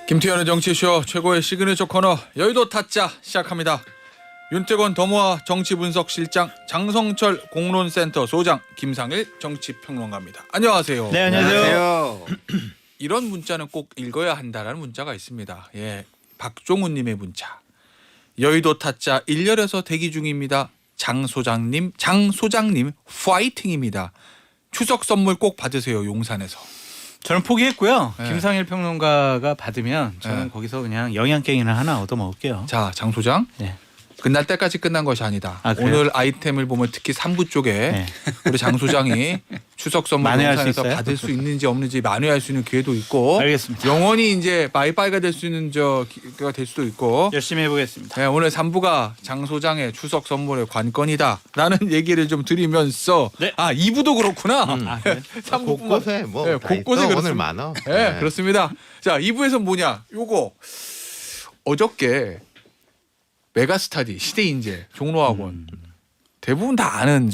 김태현의 정치쇼 최고의 시그니처 코너 여의도 타짜 시작합니다. 윤태권 더모아 정치분석실장, 장성철 공론센터 소장, 김상일 정치평론가입니다. 안녕하세요. 네, 안녕하세요. 이런 문자는 꼭 읽어야 한다라는 문자가 있습니다. 예, 박종훈님의 문자. 여의도 타짜 1열에서 대기 중입니다. 장 소장님 파이팅입니다. 추석 선물 꼭 받으세요. 용산에서. 저는 포기했고요. 네. 김상일 평론가가 받으면 저는 네. 거기서 그냥 영양갱이나 하나 얻어 먹을게요. 자, 장 소장. 네. 끝날 때까지 끝난 것이 아니다. 아, 그래요? 오늘 아이템을 보면 특히 3부 쪽에 네. 우리 장 소장이 추석 선물 만회할 수 용산에서 있어요? 받을 수 있는지 없는지 만회할 수 있는 기회도 있고, 알겠습니다. 영원히 이제 바이바이가 될 수 있는 기회가 될 수도 있고. 열심히 해보겠습니다. 네, 오늘 3부가 장 소장의 추석 선물의 관건이다라는 얘기를 좀 드리면서 네. 2부도 그렇구나. 아, 그래요? 3부 곳곳에 뭐 네, 다 곳곳에 있어. 그렇습니다. 오늘 많아. 네, 그렇습니다. 자, 2부에서 뭐냐? 요거 어저께 메가스타디 시대인재 종로학원 대부분 다 아는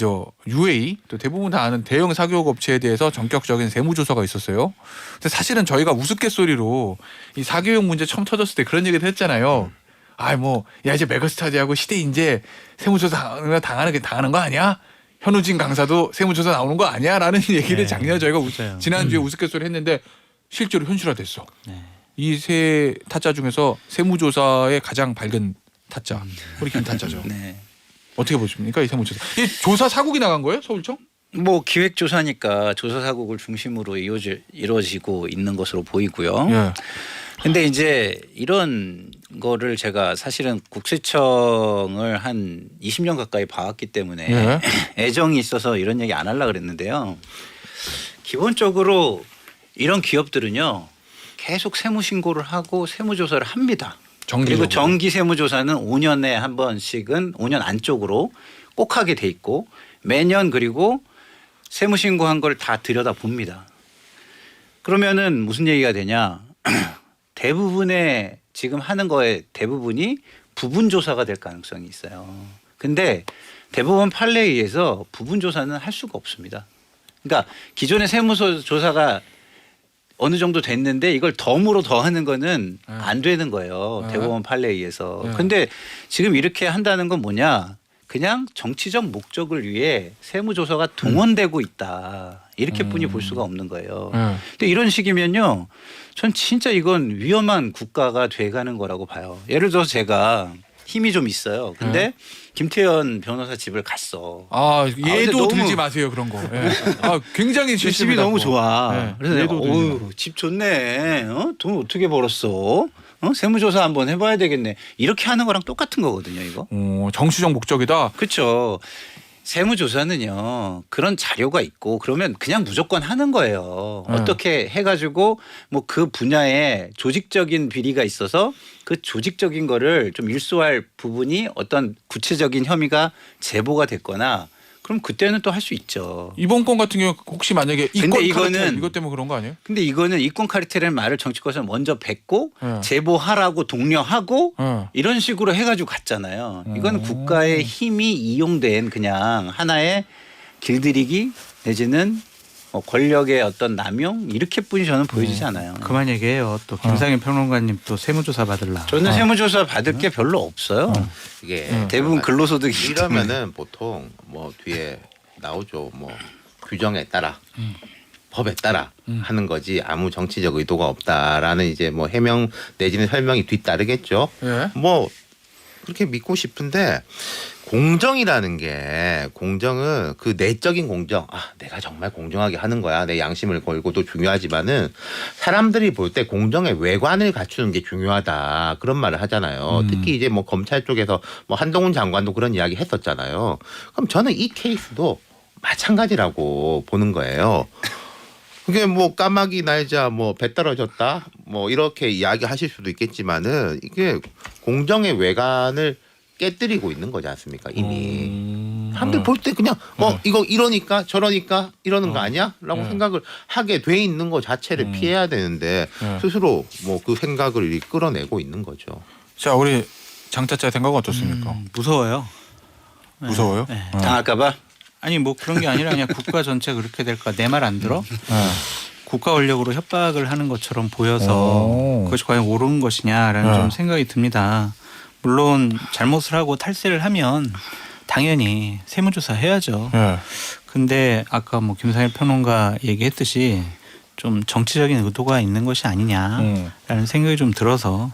UA 또 대부분 다 아는 대형 사교육 업체에 대해서 전격적인 세무조사가 있었어요. 근데 사실은 저희가 우스갯소리로 이 사교육 문제 처음 터졌을 때 그런 얘기를 했잖아요. 이제 메가스타디하고 시대인재 세무조사 당하는 거 아니야? 현우진 강사도 세무조사 나오는 거 아니야?라는 얘기를 네, 작년에 저희가 맞아요. 지난주에 우스갯소리 했는데 실제로 현실화됐어. 네. 이 세 타짜 중에서 세무조사의 가장 밝은 타짜 우리 김 타짜죠. 네. 어떻게 보십니까 이 세무조사? 이 조사 사국이 나간 거예요 서울청? 뭐 기획조사니까 조사 사국을 중심으로 이루어지고 있는 것으로 보이고요. 예. 근데 이제 이런 거를 제가 사실은 국세청을 한 20년 가까이 봐왔기 때문에 예. 애정이 있어서 이런 얘기 안 하려고 그랬는데요. 기본적으로 이런 기업들은요. 계속 세무신고를 하고 세무조사를 합니다. 그리고 정기 세무조사는 5년에 한 번씩은 5년 안쪽으로 꼭 하게 돼 있고 매년 그리고 세무신고한 걸 다 들여다봅니다. 그러면은 무슨 얘기가 되냐. 대부분의 지금 하는 거에 대부분이 부분조사가 될 가능성이 있어요. 근데 대법원 판례에 의해서 부분조사는 할 수가 없습니다. 그러니까 기존의 세무조사가 어느 정도 됐는데 이걸 덤으로 더하는 거는 안 되는 거예요. 대법원 판례에 의해서. 근데 지금 이렇게 한다는 건 뭐냐. 그냥 정치적 목적을 위해 세무조사가 동원되고 있다. 이렇게뿐이 볼 수가 없는 거예요. 근데 이런 식이면요. 전 진짜 이건 위험한 국가가 돼가는 거라고 봐요. 예를 들어서 제가 힘이 좀 있어요. 근데 김태현 변호사 집을 갔어. 얘도 너무 들지 마세요 그런 거. 예. 굉장히 집이 실심이 너무 나고. 좋아. 예. 그래서 내가 얘도 들지 마. 어우 집 좋네. 돈 어떻게 벌었어? 세무조사 한번 해봐야 되겠네. 이렇게 하는 거랑 똑같은 거거든요, 이거. 정치적 목적이다. 그렇죠. 세무조사는요 그런 자료가 있고 그러면 그냥 무조건 하는 거예요. 어떻게 해가지고 뭐 그 분야에 조직적인 비리가 있어서 그 조직적인 거를 좀 일소할 부분이 어떤 구체적인 혐의가 제보가 됐거나 그럼 그때는 또 할 수 있죠. 이번 건 같은 경우 혹시 만약에 근데 이권 카르텔 이거는- 이것 때문에 그런 거 아니에요? 근데 이거는 이권 카르텔이라는 말을 정치권에서 먼저 뱉고 네. 제보하라고 독려하고 네. 이런 식으로 해가지고 갔잖아요. 이건 국가의 힘이 이용된 그냥 하나의 길들이기 내지는 권력의 어떤 남용 이렇게뿐이 저는 보여지지 않아요. 그만 얘기해요. 또 김상일 평론가님 또 세무조사 받을라. 저는 세무조사 받을 게 별로 없어요. 이게 대부분 근로소득이기 때문에. 이러면은 보통 뭐 뒤에 나오죠. 뭐 규정에 따라 법에 따라 하는 거지 아무 정치적 의도가 없다라는 이제 뭐 해명 내지는 설명이 뒤따르겠죠. 예. 뭐 그렇게 믿고 싶은데 공정이라는 게 공정은 그 내적인 공정 내가 정말 공정하게 하는 거야 내 양심을 걸고도 중요하지만은 사람들이 볼 때 공정의 외관을 갖추는 게 중요하다 그런 말을 하잖아요. 특히 이제 뭐 검찰 쪽에서 뭐 한동훈 장관도 그런 이야기 했었잖아요. 그럼 저는 이 케이스도 마찬가지라고 보는 거예요. 그게 뭐 까마귀 날자 뭐 배 떨어졌다 뭐 이렇게 이야기하실 수도 있겠지만은 이게 공정의 외관을 깨뜨리고 있는 거지 않습니까 이미. 사람들 볼 때 그냥 이거 이러니까 저러니까 이러는 거 아니야? 라고 생각을 하게 돼 있는 거 자체를 피해야 되는데 스스로 뭐 그 생각을 이렇게 끌어내고 있는 거죠. 자, 우리 장타짜 생각은 어떻습니까? 무서워요. 무서워요? 네. 당할까 봐. 아니 뭐 그런 게 아니라 그냥 국가 전체 그렇게 될까 내 말 안 들어? 국가 권력으로 협박을 하는 것처럼 보여서 오. 그것이 과연 옳은 것이냐라는 네. 좀 생각이 듭니다. 물론 잘못을 하고 탈세를 하면 당연히 세무조사 해야죠. 예. 근데 아까 뭐 김상일 평론가 얘기했듯이 좀 정치적인 의도가 있는 것이 아니냐라는 생각이 좀 들어서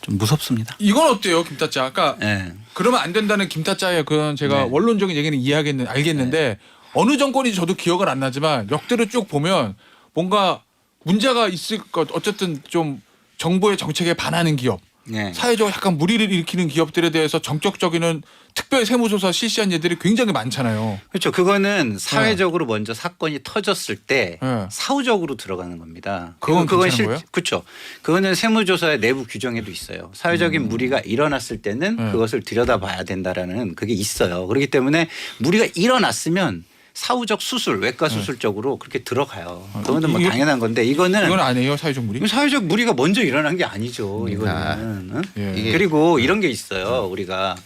좀 무섭습니다. 이건 어때요, 김타짜? 아까 네. 그러면 안 된다는 김타짜의 그런 제가 네. 원론적인 얘기는 알겠는데 어느 정권인지 저도 기억은 안 나지만 역대로 쭉 보면 뭔가 문제가 있을 것 어쨌든 좀 정부의 정책에 반하는 기업, 네. 사회적으로 약간 무리를 일으키는 기업들에 대해서 전격적인 특별 세무조사 실시한 예들이 굉장히 많잖아요. 그렇죠. 그거는 사회적으로 먼저 사건이 터졌을 때 네. 사후적으로 들어가는 겁니다. 그건 괜찮은 거예요? 그렇죠. 그거는 세무조사의 내부 규정에도 있어요. 사회적인 무리가 일어났을 때는 그것을 들여다봐야 된다라는 그게 있어요. 그렇기 때문에 무리가 일어났으면 사후적 수술, 외과 수술적으로 그렇게 들어가요. 그거는 뭐 이게- 당연한 건데 이거는 이건 아니에요, 사회적 무리? 사회적 무리가 먼저 일어난 게 아니죠. 이거는. 응? 예. 이게- 그리고 이런 게 있어요. 우리가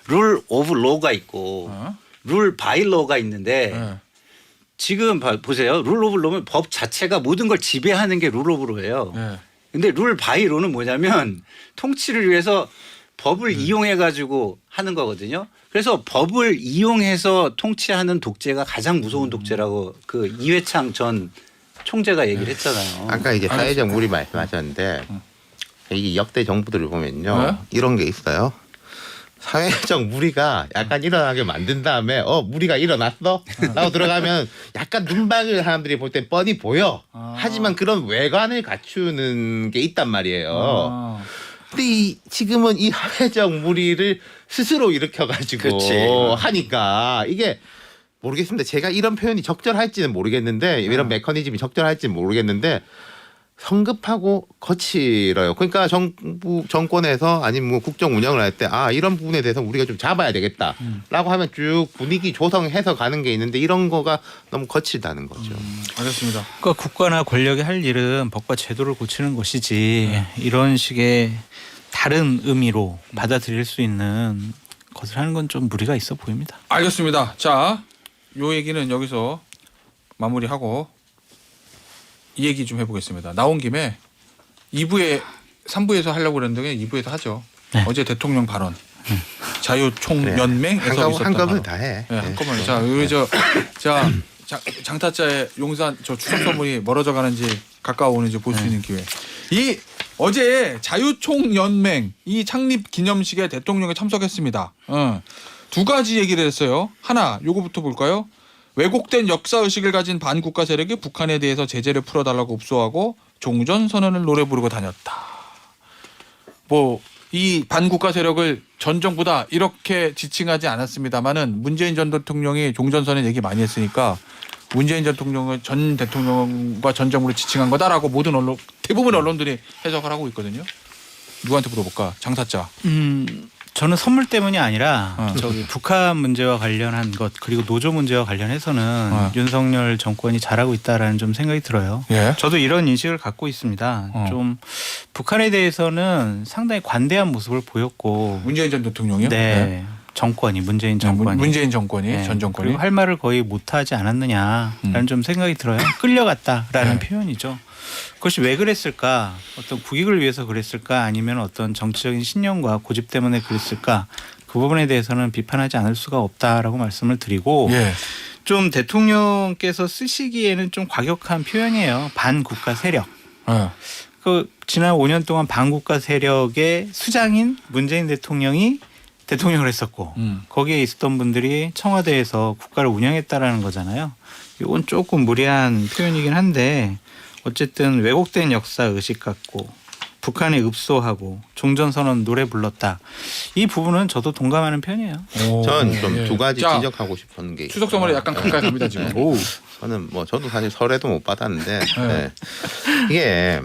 룰 오브 로가 있고 어? 룰 바이 로가 있는데 예. 지금 보세요. 룰 오브 로는 법 자체가 모든 걸 지배하는 게 룰 오브 로예요. 예. 근데 룰 바이 로는 뭐냐면 통치를 위해서 법을 이용해 가지고 하는 거거든요. 그래서 법을 이용해서 통치하는 독재가 가장 무서운 독재라고 그 이회창 전 총재가 얘기를 했잖아요. 아까 이제 사회적 무리 말씀하셨는데 이 역대 정부들을 보면요 네? 이런 게 있어요. 사회적 무리가 약간 일어나게 만든 다음에 무리가 일어났어? 라고 들어가면 약간 눈박을 사람들이 볼 땐 뻔히 보여. 하지만 그런 외관을 갖추는 게 있단 말이에요. 아. 근데 지금은 이 사회적 무리를 스스로 일으켜가지고 그치. 하니까 이게 모르겠습니다. 제가 이런 표현이 적절할지는 모르겠는데 이런 메커니즘이 적절할지는 모르겠는데 성급하고 거칠어요. 그러니까 정권에서 아니면 뭐 국정 운영을 할 때 이런 부분에 대해서 우리가 좀 잡아야 되겠다라고 하면 쭉 분위기 조성해서 가는 게 있는데 이런 거가 너무 거칠다는 거죠. 알겠습니다. 그러니까 국가나 권력이 할 일은 법과 제도를 고치는 것이지 이런 식의 다른 의미로 받아들일 수 있는 것을 하는 건 좀 무리가 있어 보입니다. 알겠습니다. 자, 요 얘기는 여기서 마무리하고 이 얘기 좀 해보겠습니다. 나온 김에 2부에 3부에서 하려고 그랬는데 2부에서 하죠. 네. 어제 대통령 발언. 자유총연맹에서 있었던 한꺼번에 발언. 다 해. 네, 한꺼번에. 자, 여기 장타짜의 용산 저 추석 선물이 멀어져 가는지 가까워 오는지 볼 수 있는 기회. 이 어제 자유총연맹 이 창립 기념식에 대통령이 참석했습니다. 두 가지 얘기를 했어요. 하나, 요거부터 볼까요? 왜곡된 역사 의식을 가진 반국가 세력이 북한에 대해서 제재를 풀어달라고 읍소하고 종전 선언을 노래 부르고 다녔다. 뭐 이 반국가 세력을 전 정부다 이렇게 지칭하지 않았습니다만은 문재인 전 대통령이 종전선언 얘기 많이 했으니까 문재인 전 대통령을 전 대통령과 전 정부를 지칭한 거다라고 모든 언론 대부분 언론들이 해석을 하고 있거든요. 누구한테 물어볼까? 장사자. 저는 선물 때문이 아니라 어. 저기 북한 문제와 관련한 것 그리고 노조 문제와 관련해서는 윤석열 정권이 잘하고 있다라는 좀 생각이 들어요. 예. 저도 이런 인식을 갖고 있습니다. 좀 북한에 대해서는 상당히 관대한 모습을 보였고 문재인 전 대통령이요? 네. 정권이 문재인 정권이 문재인 정권이 네. 전 정권이 그리고 할 말을 거의 못하지 않았느냐라는 좀 생각이 들어요. 끌려갔다라는 네. 표현이죠. 그것이 왜 그랬을까? 어떤 국익을 위해서 그랬을까? 아니면 어떤 정치적인 신념과 고집 때문에 그랬을까? 그 부분에 대해서는 비판하지 않을 수가 없다라고 말씀을 드리고 예. 좀 대통령께서 쓰시기에는 좀 과격한 표현이에요. 반국가 세력. 예. 그 지난 5년 동안 반국가 세력의 수장인 문재인 대통령이 대통령을 했었고 거기에 있었던 분들이 청와대에서 국가를 운영했다라는 거잖아요. 이건 조금 무리한 표현이긴 한데 어쨌든 왜곡된 역사 의식 갖고 북한에 읍소하고 종전선언 노래 불렀다. 이 부분은 저도 동감하는 편이에요. 전 좀 두 예. 가지 자, 지적하고 싶은 게 추석 선물에 약간 가까이 갑니다 지금. 오. 저는 뭐 저도 사실 설에도 못 받았는데 네. 이게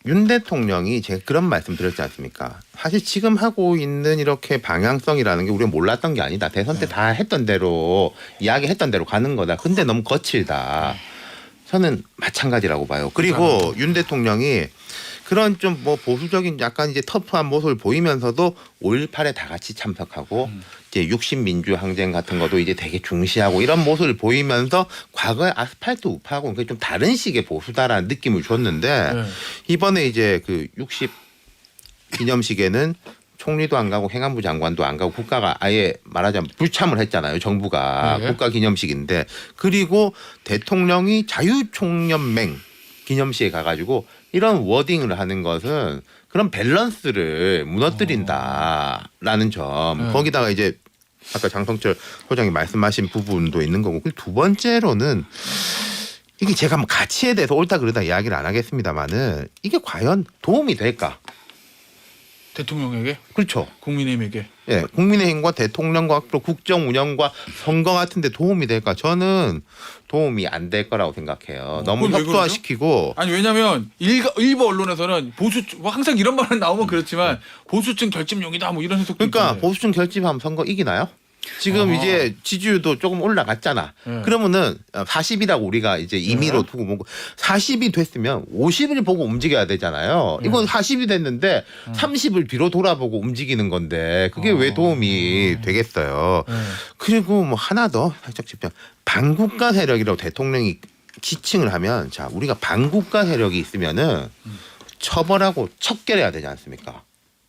윤 대통령이 제가 그런 말씀 드렸지 않습니까? 사실 지금 하고 있는 이렇게 방향성이라는 게 우리가 몰랐던 게 아니다. 대선 때 다 했던 대로 이야기했던 대로 가는 거다. 근데 너무 거칠다. 저는 마찬가지라고 봐요. 그리고 윤 대통령이 그런 좀 뭐 보수적인 약간 이제 터프한 모습을 보이면서도 5.18에 다 같이 참석하고 이제 60민주 항쟁 같은 것도 이제 되게 중시하고 이런 모습을 보이면서 과거의 아스팔트 우파하고 좀 다른 식의 보수다라는 느낌을 줬는데 네. 이번에 이제 그 60 기념식에는 총리도 안 가고 행안부 장관도 안 가고 국가가 아예 말하자면 불참을 했잖아요. 정부가 네. 국가 기념식인데 그리고 대통령이 자유총연맹 기념식에 가가지고 이런 워딩을 하는 것은 그런 밸런스를 무너뜨린다라는 점. 네. 거기다가 이제 아까 장성철 소장이 말씀하신 부분도 있는 거고 그리고 두 번째로는 이게 제가 뭐 가치에 대해서 옳다 그르다 이야기를 안 하겠습니다만은 이게 과연 도움이 될까? 대통령에게, 그렇죠. 국민의힘에게. 예, 국민의힘과 대통령과 또 국정 운영과 선거 같은데 도움이 될까? 저는 도움이 안 될 거라고 생각해요. 너무 그건 왜 협소화시키고 아니 왜냐하면 일부 언론에서는 뭐 항상 이런 말은 나오면 그렇지만 보수층 결집용이다 뭐 이런 해석도 그러니까 있던데. 보수층 결집하면 선거 이기나요? 지금 아. 이제 지지율도 조금 올라갔잖아. 네. 그러면은 40이라고 우리가 이제 임의로 두고 보고 40이 됐으면 50을 보고 움직여야 되잖아요. 이건 40이 됐는데 30을 뒤로 돌아보고 움직이는 건데 그게 왜 도움이 되겠어요. 네. 그리고 뭐 하나 더 살짝 짚자. 반국가 세력이라고 대통령이 지칭을 하면 자 우리가 반국가 세력이 있으면은 처벌하고 척결해야 되지 않습니까?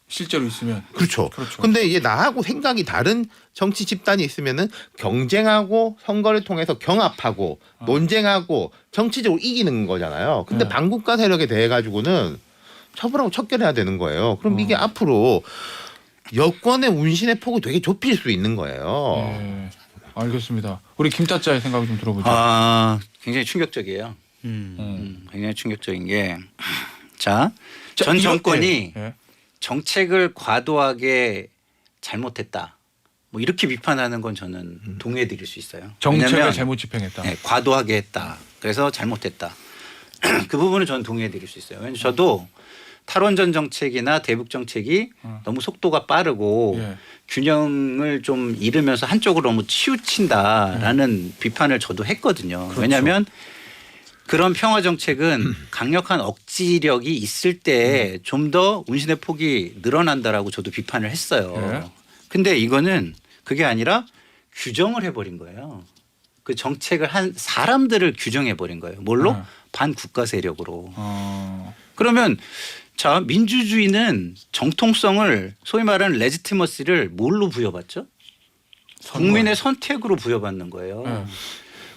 실제로 있으면. 그렇죠. 그렇죠. 근데 이제 나하고 생각이 다른 정치 집단이 있으면은 경쟁하고 선거를 통해서 경합하고 논쟁하고 정치적으로 이기는 거잖아요. 근데 네. 반국가 세력에 대해 가지고는 처벌하고 척결해야 되는 거예요. 그럼 이게 앞으로 여권의 운신의 폭이 되게 좁힐 수 있는 거예요. 네. 알겠습니다. 우리 김타짜의 생각을 좀 들어보죠. 아, 굉장히 충격적이에요. 음. 굉장히 충격적인 게, 전 이거- 정권이 예, 예. 정책을 과도하게 잘못했다. 뭐 이렇게 비판하는 건 저는 동의해드릴 수 있어요. 정책을 왜냐면, 잘못 집행했다. 네, 과도하게 했다. 그래서 잘못했다. 그 부분은 저는 동의해드릴 수 있어요. 왜냐하면 저도 탈원전 정책이나 대북 정책이 너무 속도가 빠르고 예. 균형을 좀 잃으면서 한쪽으로 너무 치우친다라는 비판을 저도 했거든요. 그렇죠. 왜냐하면 그런 평화 정책은 강력한 억지력이 있을 때 좀 더 운신의 폭이 늘어난다라고 저도 비판을 했어요. 예. 근데 이거는 그게 아니라 규정을 해버린 거예요. 그 정책을 한 사람들을 규정해버린 거예요. 뭘로? 반국가 세력으로. 그러면 자 민주주의는 정통성을 소위 말하는 레지티머시를 뭘로 부여받죠? 국민의 선택으로 부여받는 거예요. 예.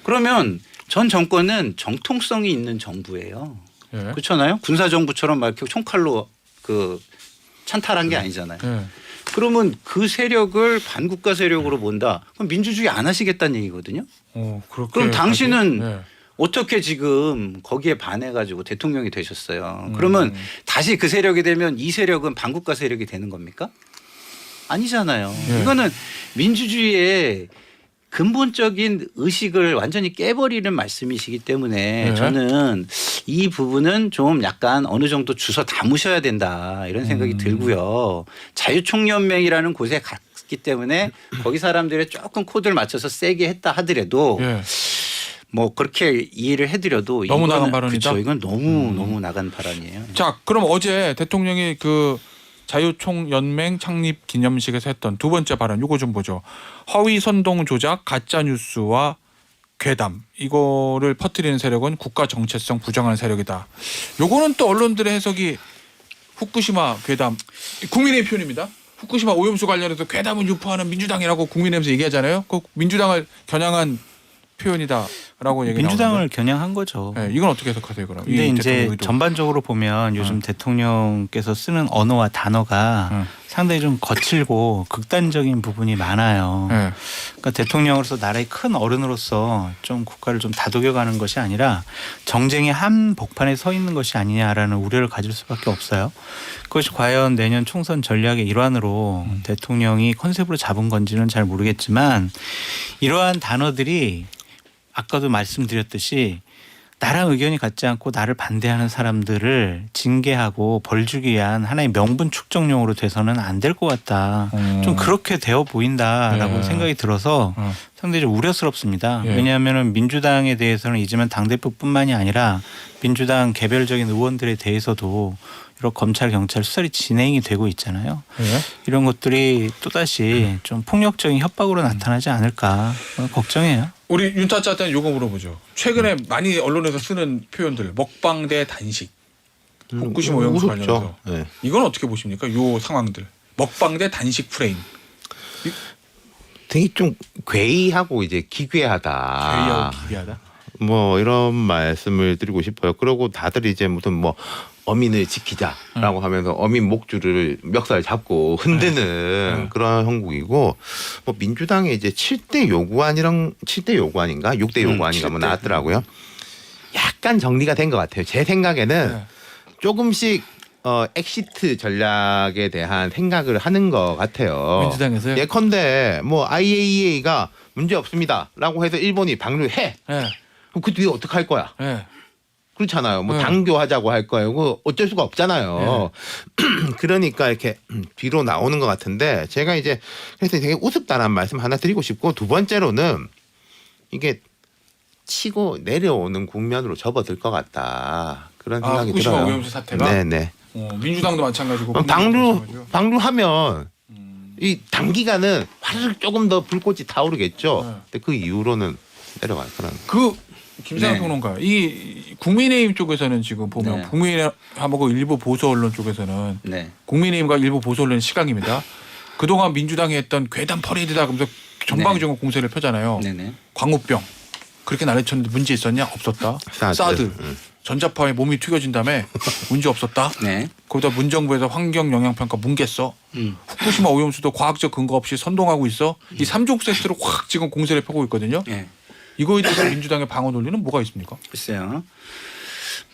그러면 전 정권은 정통성이 있는 정부예요. 예. 그렇잖아요. 군사 정부처럼 막 이렇게 총칼로 그 찬탈한 게 아니잖아요. 예. 그러면 그 세력을 반국가 세력으로 본다. 그럼 민주주의 안 하시겠다는 얘기거든요. 그렇게 그럼 당신은 예. 어떻게 지금 거기에 반해가지고 대통령이 되셨어요. 그러면 다시 그 세력이 되면 이 세력은 반국가 세력이 되는 겁니까? 아니잖아요. 예. 이거는 민주주의의 근본적인 의식을 완전히 깨버리는 말씀이시기 때문에 예. 저는 이 부분은 좀 약간 어느 정도 주워 담으셔야 된다 이런 생각이 들고요. 자유총연맹이라는 곳에 갔기 때문에 거기 사람들의 조금 코드를 맞춰서 세게 했다 하더라도 예. 뭐 그렇게 이해를 해드려도 너무 이거는 나간 발언이다? 그렇죠. 이건 너무 나간 발언이에요. 자, 그럼 어제 대통령이 그 자유총연맹 창립 기념식에서 했던 두 번째 발언 이거 좀 보죠. 허위 선동 조작, 가짜 뉴스와 괴담 이거를 퍼뜨리는 세력은 국가 정체성 부정하는 세력이다. 요거는 또 언론들의 해석이 후쿠시마 괴담 국민의힘 표현입니다. 후쿠시마 오염수 관련해서 괴담을 유포하는 민주당이라고 국민의힘에서 얘기하잖아요. 그 민주당을 겨냥한 표현이다라고 얘기 민주당을 겨냥한 거죠. 네, 이건 어떻게 해석하세요, 그럼? 근데 이 이제 대통령 의도. 전반적으로 보면 요즘 대통령께서 쓰는 언어와 단어가 상당히 좀 거칠고 극단적인 부분이 많아요. 네. 그러니까 대통령으로서 나라의 큰 어른으로서 좀 국가를 좀 다독여가는 것이 아니라 정쟁의 한 복판에 서 있는 것이 아니냐라는 우려를 가질 수밖에 없어요. 그것이 과연 내년 총선 전략의 일환으로 대통령이 컨셉으로 잡은 건지는 잘 모르겠지만 이러한 단어들이 아까도 말씀드렸듯이 나랑 의견이 같지 않고 나를 반대하는 사람들을 징계하고 벌 주기 위한 하나의 명분 축적용으로 돼서는 안 될 것 같다. 좀 그렇게 되어 보인다라고 네. 생각이 들어서 상당히 좀 우려스럽습니다. 예. 왜냐하면 민주당에 대해서는 이제만 당대표뿐만이 아니라 민주당 개별적인 의원들에 대해서도 이런 검찰 경찰 수사를 진행이 되고 있잖아요. 예. 이런 것들이 또다시 좀 폭력적인 협박으로 나타나지 않을까 걱정해요. 우리 윤타짜한테는 요거 물어보죠. 최근에 많이 언론에서 쓰는 표현들 먹방 대 단식, 후쿠시마 오염수 관련해서 네. 이건 어떻게 보십니까? 요 상황들 먹방 대 단식 프레임. 되게 좀 괴이하고 이제 기괴하다. 괴이하고 기괴하다. 뭐 이런 말씀을 드리고 싶어요. 그러고 다들 이제 무슨 뭐 어민을 지키자라고 하면서 어민 목줄을 멱살 잡고 흔드는 그런 형국이고 뭐 민주당의 이제 7대 요구안이랑 7대 요구안인가 6대 요구안인가 뭐 7대. 나왔더라고요. 약간 정리가 된 것 같아요. 제 생각에는 네. 조금씩 엑시트 전략에 대한 생각을 하는 것 같아요. 민주당에서요? 예컨대 뭐 IAEA가 문제 없습니다라고 해서 일본이 방류해. 예. 그럼 그 뒤에 어떻게 할 거야? 예. 그렇잖아요. 뭐 네. 당교하자고 할 거예요. 그 어쩔 수가 없잖아요. 그러니까 이렇게 뒤로 나오는 것 같은데 제가 이제 그래서 되게 우습다라는 말씀 하나 드리고 싶고 두 번째로는 이게 치고 내려오는 국면으로 접어들 것 같다. 그런 생각이 후쿠시마 들어요. 오염수 사태가 네네. 민주당도 마찬가지고. 그럼 방류하면 이 단기간은 화르륵 조금 더 불꽃이 타오르겠죠. 네. 근데 그 이후로는 내려갈 거라는. 그 김상현 네. 평론가, 이 국민의힘 쪽에서는 지금 보면 네. 국민의힘하고 일부 보수 언론 쪽에서는 네. 국민의힘과 일부 보수 언론의 시각입니다. 그동안 민주당이 했던 괴담 퍼레이드다 그러면서 전방위적으로 공세를 펴잖아요. 네네. 광우병 그렇게 난리쳤는데 문제 있었냐? 없었다. 사드 전자파에 몸이 튀겨진 다음에 문제 없었다. 네. 거기다 문정부에서 환경 영향평가 뭉갰어. 후쿠시마 오염수도 과학적 근거 없이 선동하고 있어. 이 3종 세트로 확 지금 공세를 펴고 있거든요. 네. 이거에 대해서 민주당의 방어 논리는 뭐가 있습니까? 글쎄요.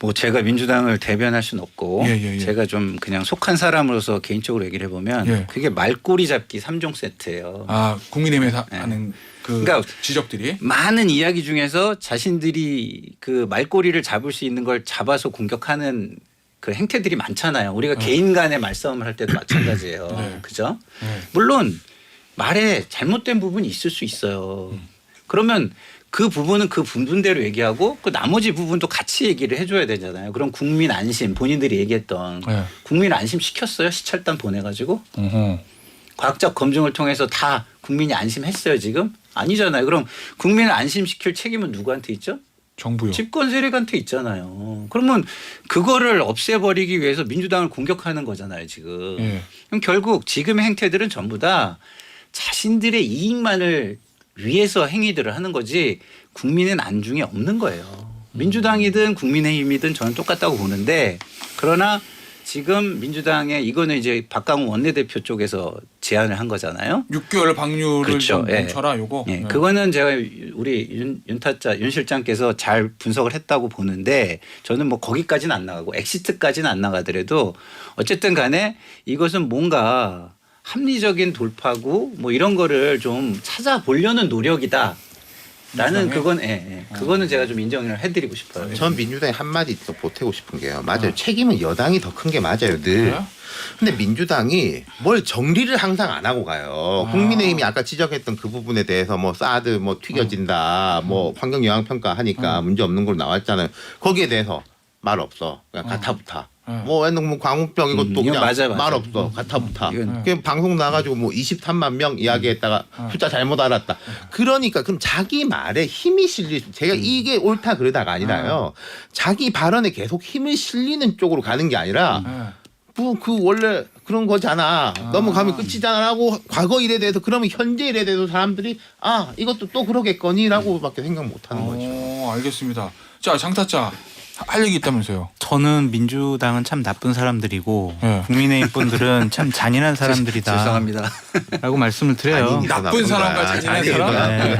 뭐 제가 민주당을 대변할 수는 없고 예. 제가 좀 그냥 속한 사람으로서 개인적으로 얘기를 해보면 예. 그게 말꼬리 잡기 3종 세트예요. 아 국민의힘에서 네. 하는 그 그러니까 지적들이 많은 이야기 중에서 자신들이 그 말꼬리를 잡을 수 있는 걸 잡아서 공격하는 그 행태들이 많잖아요. 우리가 개인 간의 말싸움을 할 때도 마찬가지예요. 네. 그죠? 네. 물론 말에 잘못된 부분이 있을 수 있어요. 그러면 그 부분은 그 부분대로 얘기하고 그 나머지 부분도 같이 얘기를 해줘야 되잖아요. 그럼 국민 안심 본인들이 얘기했던 네. 국민 안심 시켰어요. 시찰단 보내가지고 어허. 과학적 검증을 통해서 다 국민이 안심했어요. 지금 아니잖아요. 그럼 국민을 안심시킬 책임은 누구한테 있죠? 정부요. 집권 세력한테 있잖아요. 그러면 그거를 없애버리기 위해서 민주당을 공격하는 거잖아요. 지금. 예. 그럼 결국 지금의 행태들은 전부 다 자신들의 이익만을 위해서 행위들을 하는 거지 국민의 안중에 없는 거예요. 민주당이든 국민의힘이든 저는 똑같다고 보는데 그러나 지금 민주당의 이거는 이제 박강우 원내대표 쪽에서 제안을 한 거잖아요. 6개월 방류를 그렇죠. 좀 예. 멈춰라 요거. 예, 네. 그거는 제가 우리 윤타짜 윤 실장께서 잘 분석을 했다고 보는데 저는 뭐 거기까지는 안 나가고 엑시트까지는 안 나가더라도 어쨌든 간에 이것은 뭔가 합리적인 돌파구 뭐 이런 거를 좀 찾아보려는 노력이다. 라는 그건 그거는 제가 좀 인정을 해드리고 싶어요. 전 민주당에 한마디 또 보태고 싶은 게요. 맞아요. 책임은 여당이 더 큰 게 맞아요. 늘. 그래요? 근데 민주당이 뭘 정리를 항상 안 하고 가요. 국민의힘이 아까 지적했던 그 부분에 대해서 뭐 사드 뭐 튀겨진다, 뭐 환경 영향 평가 하니까 문제 없는 걸로 나왔잖아요. 거기에 대해서 말 없어. 그냥 가타부타. 뭐 광우병 이것도 이건 그냥 맞아. 말 없어. 가타부타. 이건 그냥 방송 나가지고 뭐 23만 명 이야기했다가 숫자 잘못 알았다. 그러니까 그럼 자기 말에 힘이 실릴 제가 이게 옳다 그러다가 아니라요. 자기 발언에 계속 힘을 실리는 쪽으로 가는 게 아니라 뭐 그 원래 그런 거잖아. 넘어가면 끝이잖아라고 과거 일에 대해서 그러면 현재 일에 대해서 사람들이 아 이것도 또 그러겠거니라고밖에 생각 못하는 거죠. 알겠습니다. 자 장타짜 할 얘기 있다면서요. 저는 민주당은 참 나쁜 사람들이고 네. 국민의힘 분들은 참 잔인한 사람들이다. 죄송합니다. 라고 말씀을 드려요. 잔인이다. 나쁜 사람과 잔인한 사람. 네.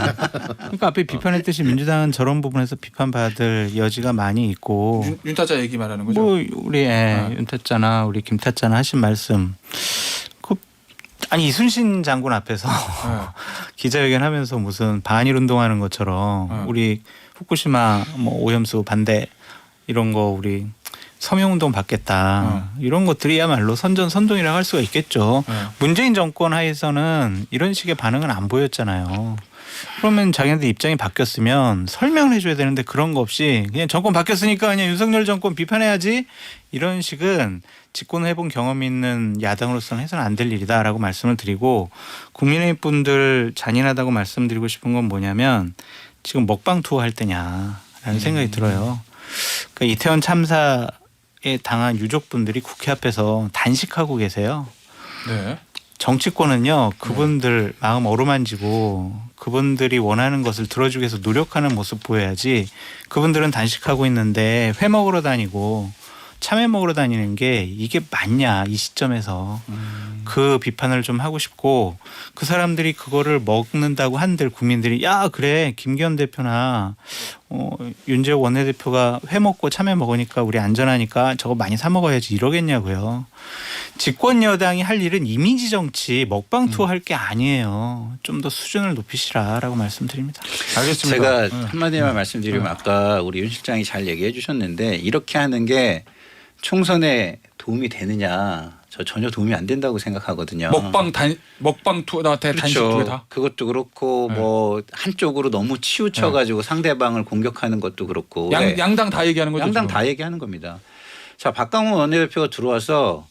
그러니까 앞에 비판했듯이 민주당은 저런 부분에서 비판받을 여지가 많이 있고 윤타짜 얘기 말하는 거죠. 뭐 우리 윤타짜나 우리 김타짜나 하신 말씀 아니 이순신 장군 앞에서 기자회견하면서 무슨 반일 운동하는 것처럼 우리 후쿠시마 뭐 오염수 반대 이런 거 우리 서명운동 받겠다 이런 것들이야말로 선전선동이라고 할 수가 있겠죠. 문재인 정권 하에서는 이런 식의 반응은 안 보였잖아요. 그러면 자기한테 입장이 바뀌었으면 설명을 해줘야 되는데 그런 거 없이 그냥 정권 바뀌었으니까 그냥 윤석열 정권 비판해야지 이런 식은 집권을 해본 경험이 있는 야당으로서는 해서는 안 될 일이다라고 말씀을 드리고 국민의힘 분들 잔인하다고 말씀드리고 싶은 건 뭐냐면 지금 먹방 투어 할 때냐라는 생각이 들어요. 그러니까 이태원 참사에 당한 유족분들이 국회 앞에서 단식하고 계세요. 네. 정치권은요 그분들 마음 어루만지고 그분들이 원하는 것을 들어주기 위해서 노력하는 모습 보여야지 그분들은 단식하고 있는데 회 먹으러 다니고 참외 먹으러 다니는 게 이게 맞냐 이 시점에서 그 비판을 좀 하고 싶고 그 사람들이 그거를 먹는다고 한들 국민들이 야 그래 김기현 대표나 윤재욱 원내대표가 회 먹고 참외 먹으니까 우리 안전하니까 저거 많이 사 먹어야지 이러겠냐고요. 집권 여당이 할 일은 이미지 정치 먹방 투어 할 게 아니에요. 좀 더 수준을 높이시라라고 말씀드립니다. 알겠습니다. 제가 한마디만 말씀드리면 아까 우리 윤 실장이 잘 얘기해 주셨는데 이렇게 하는 게 총선에 도움이 되느냐 저 전혀 도움이 안 된다고 생각하거든요. 먹방 투어나 단식 투어 다. 그것도 그렇고 네. 뭐 한쪽으로 너무 치우쳐가지고 상대방을 공격하는 것도 그렇고 네. 양당 다 얘기하는 거죠. 양당 지금. 다 얘기하는 겁니다. 자 박강원 원내대표가 들어와서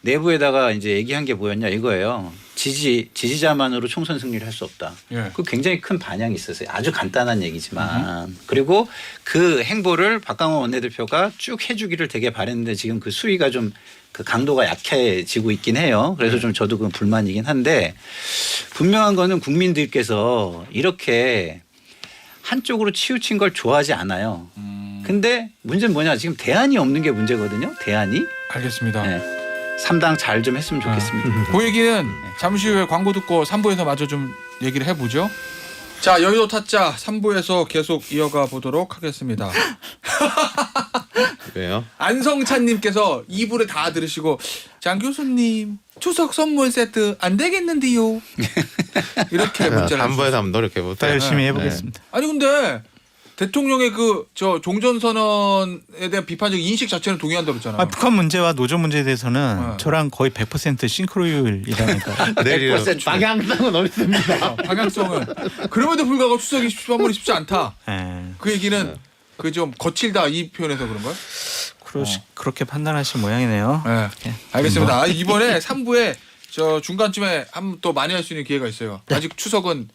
내부에다가 이제 얘기한 게 뭐였냐 이거예요. 지지자만으로 총선 승리를 할 수 없다. 예. 그 굉장히 큰 반향이 있었어요. 아주 간단한 얘기지만 그리고 그 행보를 박강원 원내대표가 쭉 해주기를 되게 바랬는데 지금 그 수위가 좀 그 강도가 약해지고 있긴 해요. 그래서 좀 저도 그건 불만이긴 한데 분명한 거는 국민들께서 이렇게 한쪽으로 치우친 걸 좋아하지 않아요. 근데 문제는 뭐냐 지금 대안이 없는 게 문제거든요. 대안이. 알겠습니다. 네. 3당 잘 좀 했으면 좋겠습니다. 그 얘기는 잠시 후에 광고 듣고 3부에서 마저 좀 얘기를 해보죠. 자 여의도 타짜 3부에서 계속 이어가 보도록 하겠습니다. 왜요? 안성찬님께서 2부를 다 들으시고 장 교수님 추석 선물 세트 안 되겠는데요. 이렇게 문자를 3부에서 한번 노력해보세요. 더 열심히 해보겠습니다. 아니 근데 대통령의 그 저 종전선언에 대한 비판적 인식 자체는 동의한다고 했잖아요. 북한 문제와 노조 문제에 대해서는 네. 저랑 거의 100% 싱크로율이라니까. 내일 100% 방향성은 어딨습니다. 방향성은 그럼에도 불구하고 추석이 선물이 쉽지 않다. 네. 그 얘기는 그 좀 거칠다 이 표현에서 그런 거예요? 그렇게 판단하신 모양이네요. 네. 알겠습니다. 이번에 3부에 저 중간쯤에 한번 또 많이 할 수 있는 기회가 있어요. 아직 추석은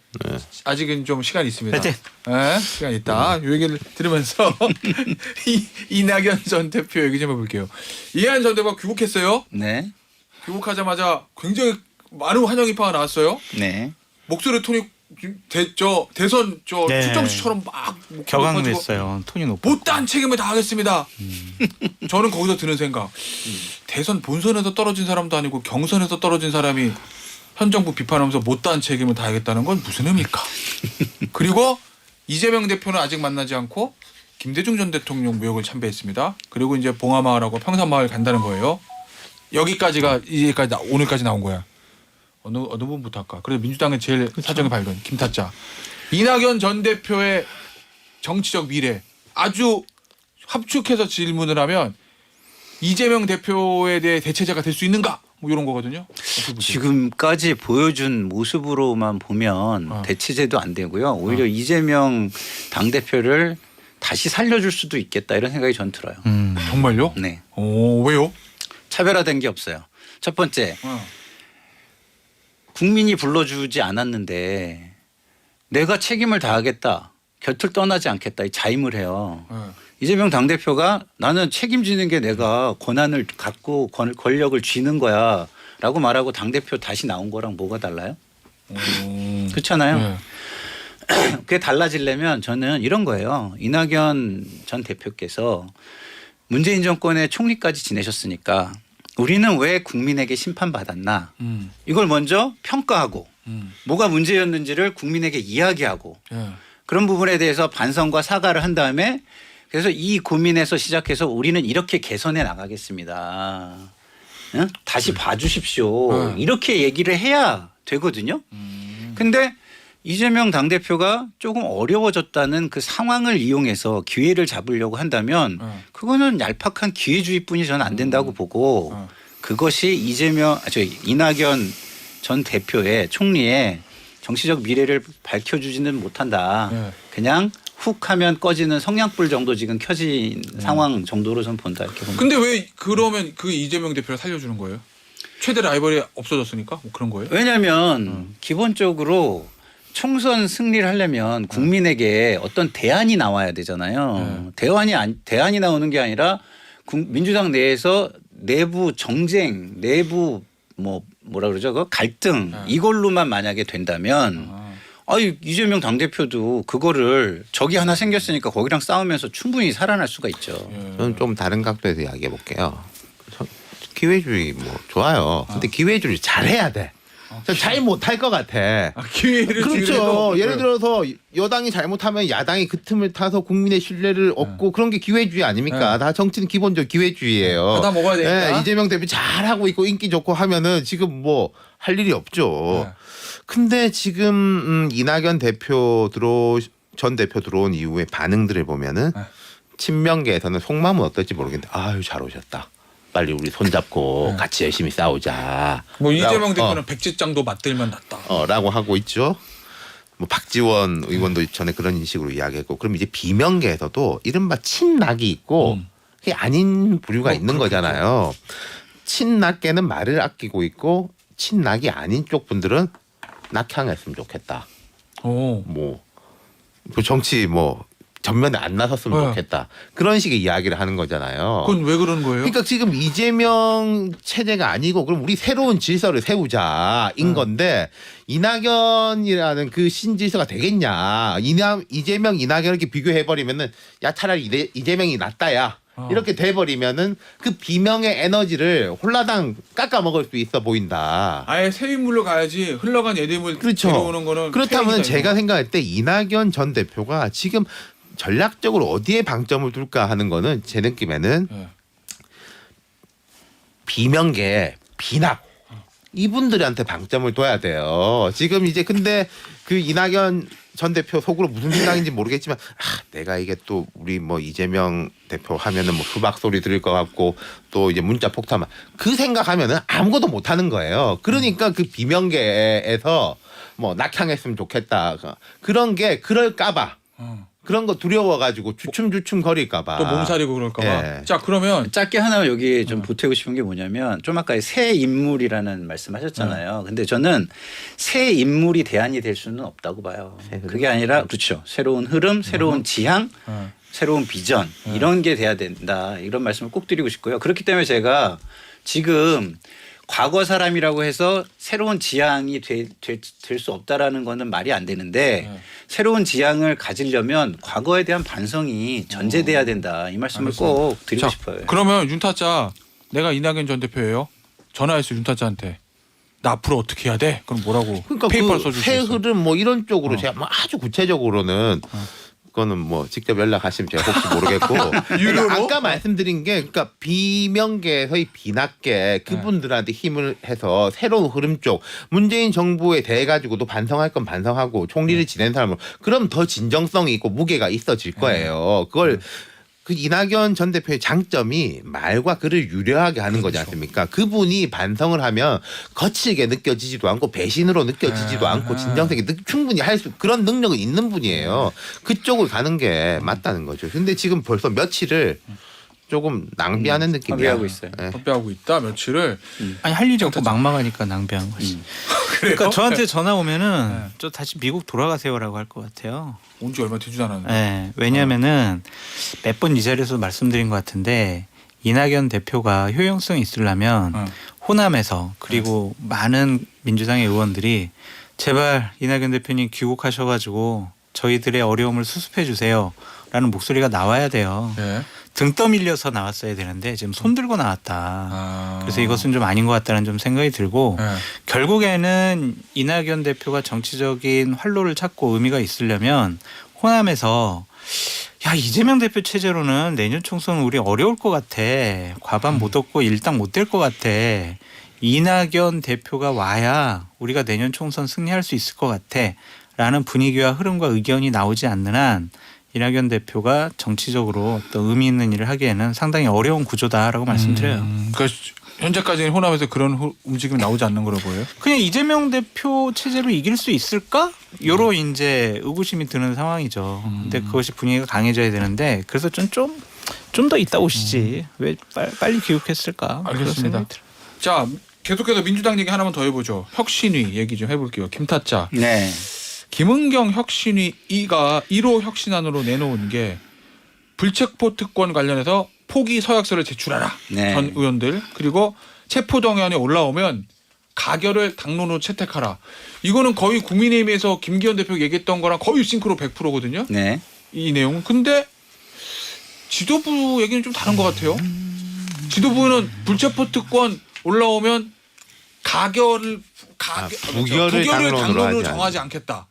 아직은 좀 시간이 있습니다. 파이팅! 네, 시간 있다. 이 얘기를 들으면서 이낙연 전 대표 얘기 좀 해볼게요. 이낙연 전 대표가 귀국했어요. 네. 귀국하자마자 굉장히 많은 환영 인파가 나왔어요. 네. 목소리 톤이 대선 네. 출정식처럼 막 격앙됐어요. 톤이 높고. 못다한 책임을 다하겠습니다. 저는 거기서 드는 생각. 대선 본선에서 떨어진 사람도 아니고 경선에서 떨어진 사람이 현 정부 비판하면서 못다한 책임을 다하겠다는 건 무슨 의미일까? 그리고 이재명 대표는 아직 만나지 않고 김대중 전 대통령 묘역을 참배했습니다. 그리고 이제 봉하마을하고 평산마을 간다는 거예요. 여기까지가 이제까지 오늘까지 나온 거야. 어느 분부터 할까? 그래서 민주당의 제일 사정이 밝은 김타짜. 이낙연 전 대표의 정치적 미래 아주 합축해서 질문을 하면 이재명 대표에 대해 대체자가 될 수 있는가? 뭐 이런 거거든요. 지금까지 보여준 모습으로만 보면 대체제도 안 되고요. 오히려 이재명 당대표를 다시 살려줄 수도 있겠다 이런 생각이 전 들어요. 정말요? 네. 오, 왜요? 차별화된 게 없어요. 첫 번째 국민이 불러주지 않았는데 내가 책임을 다하겠다. 곁을 떠나지 않겠다. 이 자임을 해요. 이재명 당대표가 나는 책임지는 게 내가 권한을 갖고 권력을 쥐는 거야 라고 말하고 당대표 다시 나온 거랑 뭐가 달라요? 그렇잖아요. 네. 그게 달라지려면 저는 이런 거예요. 이낙연 전 대표께서 문재인 정권의 총리까지 지내셨으니까 우리는 왜 국민에게 심판받았나 이걸 먼저 평가하고 뭐가 문제였는지를 국민에게 이야기하고 그런 부분에 대해서 반성과 사과를 한 다음에 그래서 이 고민에서 시작해서 우리는 이렇게 개선해 나가겠습니다. 응? 다시 봐주십시오. 이렇게 얘기를 해야 되거든요. 근데 이재명 당대표가 조금 어려워졌다는 그 상황을 이용해서 기회를 잡으려고 한다면 그거는 얄팍한 기회주의뿐이 저는 안 된다고 보고 그것이 이낙연 전 대표의 총리의 정치적 미래를 밝혀주지는 못한다. 네. 그냥 훅 하면 꺼지는 성냥불 정도 지금 켜진 상황 정도로 좀 본다 이렇게 봅니다. 근데 왜 그러면 그 이재명 대표를 살려주는 거예요? 최대 라이벌이 없어졌으니까 뭐 그런 거예요? 왜냐하면 기본적으로 총선 승리를 하려면 국민에게 어떤 대안이 나와야 되잖아요. 대안이 나오는 게 아니라 민주당 내에서 내부 정쟁, 내부 뭐라 그러죠? 그 갈등 이걸로만 만약에 된다면 이재명 당대표도 그거를 적이 하나 생겼으니까 거기랑 싸우면서 충분히 살아날 수가 있죠. 저는 좀 다른 각도에서 이야기해 볼게요. 기회주의 뭐 좋아요. 근데 기회주의 잘해야 돼. 잘 못할 것 같아. 기회를 그렇죠. 예를 들어서 여당이 잘못하면 야당이 그 틈을 타서 국민의 신뢰를 얻고 그런 게 기회주의 아닙니까? 다 정치는 기본적으로 기회주의예요. 받아 먹어야 되니까. 이재명 대표 잘하고 있고 인기 좋고 하면은 지금 뭐 할 일이 없죠. 근데 지금 이낙연 전 대표 들어온 이후에 반응들을 보면은 친명계에서는 속마음은 어떨지 모르겠는데 아유 잘 오셨다. 빨리 우리 손잡고 같이 열심히 싸우자. 뭐 이재명 대표는 백지장도 맞들면 낫다. 라고 하고 있죠. 뭐 박지원 의원도 전에 그런 인식으로 이야기했고, 그럼 이제 비명계에서도 이른바 친낙이 있고 그게 아닌 부류가 있는 거잖아요. 친낙계는 말을 아끼고 있고 친낙이 아닌 쪽 분들은 낙향했으면 좋겠다. 뭐 정치 전면에 안 나섰으면 좋겠다. 그런 식의 이야기를 하는 거잖아요. 그건 왜 그러는 거예요? 그러니까 지금 이재명 체제가 아니고 그럼 우리 새로운 질서를 세우자인 건데 이낙연이라는 그 신질서가 되겠냐. 이재명, 이낙연 이렇게 비교해버리면은 야 차라리 이재명이 낫다야. 이렇게 돼버리면은 그 비명의 에너지를 홀라당 깎아먹을 수 있어 보인다. 아예 새 인물로 가야지 흘러간 예림을 그렇죠. 데려오는 거는 그렇다면 제가 이거. 생각할 때 이낙연 전 대표가 지금 전략적으로 어디에 방점을 둘까 하는 거는 제 느낌에는 비명계, 비낙 이분들한테 방점을 둬야 돼요. 지금 이제 근데 그 이낙연 전 대표 속으로 무슨 생각인지 모르겠지만 내가 이게 또 우리 이재명 대표 하면은 수박 소리 들을 것 같고 또 이제 문자 폭탄만 그 생각하면은 아무것도 못 하는 거예요. 그러니까 그 비명계에서 낙향했으면 좋겠다 그런 게 그럴까봐. 그런 거 두려워가지고 주춤주춤 거릴까봐. 또 몸살이고 그럴까봐. 자 그러면 짧게 하나 여기 좀 보태고 싶은 게 뭐냐면 좀 아까 새 인물이라는 말씀하셨잖아요. 근데 저는 새 인물이 대안이 될 수는 없다고 봐요. 그게 아니라 그렇죠. 새로운 흐름, 새로운 지향, 새로운 비전 이런 게 돼야 된다. 이런 말씀을 꼭 드리고 싶고요. 그렇기 때문에 제가 지금 과거 사람이라고 해서 새로운 지향이 될 수 없다라는 거는 말이 안 되는데 새로운 지향을 가지려면 과거에 대한 반성이 전제돼야 된다. 이 말씀을 꼭 드리고 싶어요. 그러면 윤타짜 내가 이낙연 전 대표예요. 전화했어 윤타짜한테. 나 앞으로 어떻게 해야 돼? 그럼 뭐라고 그러니까 페이퍼를 그 써줄 수 새 있어? 흐름 이런 쪽으로 제가 아주 구체적으로는 그거는 직접 연락하시면 제가 혹시 모르겠고 그러니까 아까 말씀드린 게 그러니까 비명계에서의 비낙계 그분들한테 힘을 해서 새로운 흐름 쪽 문재인 정부에 대해 가지고도 반성할 건 반성하고 총리를 지낸 사람은 그럼 더 진정성이 있고 무게가 있어질 거예요. 그걸 그 이낙연 전 대표의 장점이 말과 글을 유려하게 하는 거지 않습니까? 그분이 반성을 하면 거칠게 느껴지지도 않고 배신으로 느껴지지도 않고 진정성이 충분히 할 수 그런 능력은 있는 분이에요. 그쪽을 가는 게 맞다는 거죠. 근데 지금 벌써 며칠을 조금 낭비하는 느낌이야. 낭비하고 있어요. 낭비하고 있다 며칠을. 아니 할 일이 없고 막막하니까 낭비한 거지. 그러니까 저한테 전화 오면은 저 다시 미국 돌아가세요라고 할 것 같아요. 온 지 얼마 되지도 않았는데. 네, 왜냐하면은 몇 번 이 자리에서 말씀드린 것 같은데 이낙연 대표가 효용성이 있으려면 호남에서 그리고 많은 민주당의 의원들이 제발 이낙연 대표님 귀국하셔가지고 저희들의 어려움을 수습해 주세요라는 목소리가 나와야 돼요. 네. 등 떠밀려서 나왔어야 되는데 지금 손 들고 나왔다. 그래서 이것은 좀 아닌 것 같다는 좀 생각이 들고 결국에는 이낙연 대표가 정치적인 활로를 찾고 의미가 있으려면 호남에서 야 이재명 대표 체제로는 내년 총선 우리 어려울 것 같아. 과반 못 얻고 일당 못 될 것 같아. 이낙연 대표가 와야 우리가 내년 총선 승리할 수 있을 것 같아. 라는 분위기와 흐름과 의견이 나오지 않는 한 이낙연 대표가 정치적으로 어떤 의미 있는 일을 하기에는 상당히 어려운 구조다라고 말씀드려요. 그러니까 현재까지는 호남에서 그런 움직임이 나오지 않는 거로 보여요. 그냥 이재명 대표 체제로 이길 수 있을까? 요로 이제 의구심이 드는 상황이죠. 근데 그것이 분위기가 강해져야 되는데 그래서 좀 더 있다 오시지. 왜 빨리 귀국했을까? 알겠습니다. 자, 계속해서 민주당 얘기 하나만 더 해보죠. 혁신위 얘기 좀 해볼게요. 김타짜. 네. 김은경 혁신위가 1호 혁신안으로 내놓은 게 불체포 특권 관련해서 포기 서약서를 제출하라. 네. 전 의원들. 그리고 체포동의안이 올라오면 가결을 당론으로 채택하라. 이거는 거의 국민의힘에서 김기현 대표가 얘기했던 거랑 거의 싱크로 100%거든요. 네. 이 내용은. 근데 지도부 얘기는 좀 다른 것 같아요. 지도부는 불체포 특권 올라오면 부결을 당론으로 당론으로 하지 정하지 않겠다.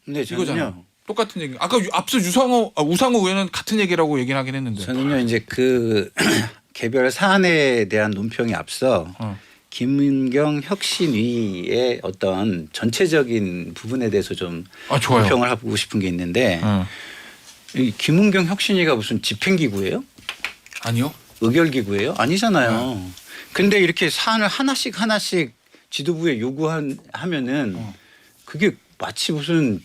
근데 이거잖아요. 저는요. 똑같은 얘기. 아까 앞서 우상호 의원은 같은 얘기라고 얘기는 하긴 했는데. 저는요 이제 그 개별 사안에 대한 논평이 앞서 김은경 혁신위의 어떤 전체적인 부분에 대해서 좀 좋아요. 논평을 하고 싶은 게 있는데 이 김은경 혁신위가 무슨 집행기구예요? 아니요. 의결기구예요? 아니잖아요. 근데 이렇게 사안을 하나씩 지도부에 요구하면은 그게 마치 무슨